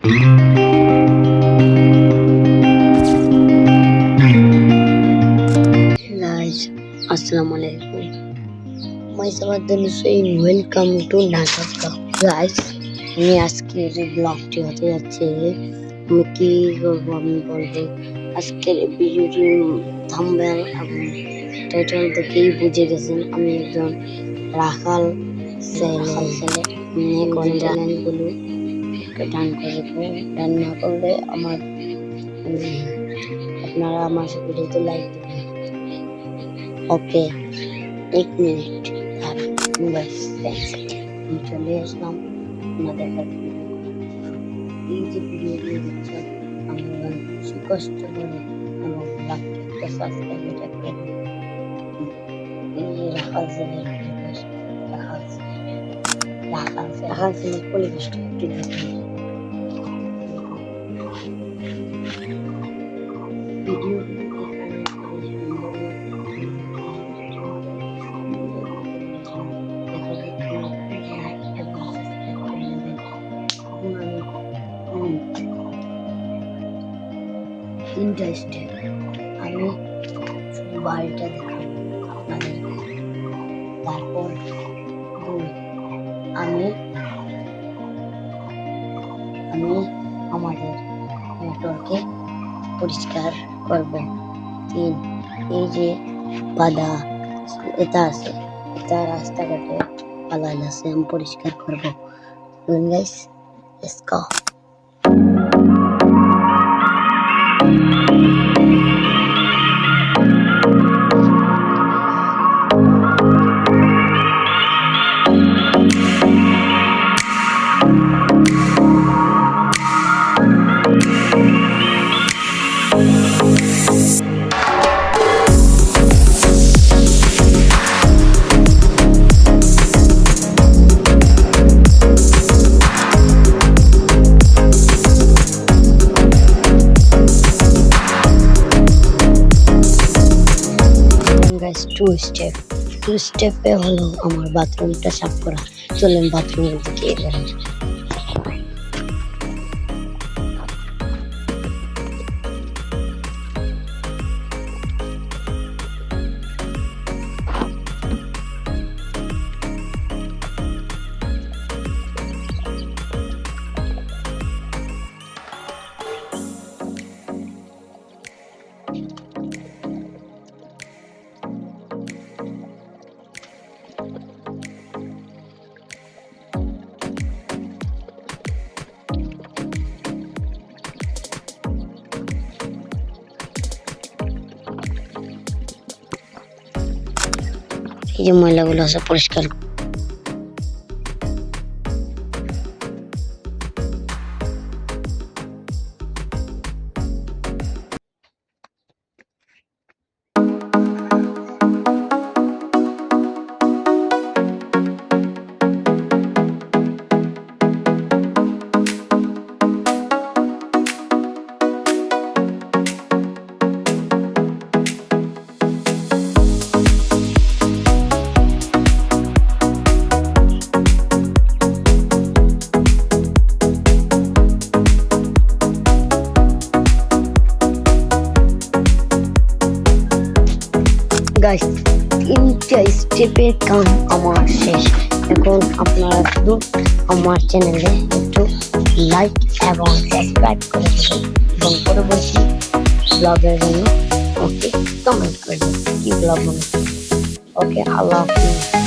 Guys, Assalamualaikum. Myself Adnan saying welcome to Natakka. Guys, আমি আজকের ব্লগটি হতে যাচ্ছে আমি কি করবো আমি বলবো। আজকের ভিডিওটি থাম্বনেল এবং টাইটেল দেখেই বুঝে গেছেন আমি একজন রাখাল ছেলে। আমি চ্যানেলগুলো রান্না করলে আপনারা আমার ভিডিওতে লাইক দেবেন। ওকে, 1 মিনিট আমি চলে আসলাম আপনাদের কাছে। এই যে ভিডিওগুলো দেখছেন আমরা বেশি কষ্ট করে এবং একটা সাবস্ক্রাইব করে এই যে রাখাল ছেলের পরিবেশটা একটু দেখুন। ভিডিও তিনটা স্টেপ আমি শুধু বাড়িটা দেখাবো আপনাদের। তারপর আমি আমাদের মোটরকে পরিষ্কার করব। 3 এই যে বাধা এটা আছে, এটা রাস্তাঘাটে পালাল আছে, আমি পরিষ্কার করবো। Guys, let's go. টু স্টেপে হলো আমার বাথরুমটা সাফ করা। চলেন বাথরুমের দিকে এগোই। এই যে ময়লাগুলো আছে পরিষ্কার গাইস। 3টা স্টেপের কাম আমার শেষ। এখন আপনারা শুধু আমার চ্যানেলে একটু লাইক এবং সাবস্ক্রাইব করে দেবেন এবং পরবর্তী ব্লগের জন্য ওকে কমেন্ট করবেন কি ব্লগ মনে। ওকে, আল্লাহ হাফিজ।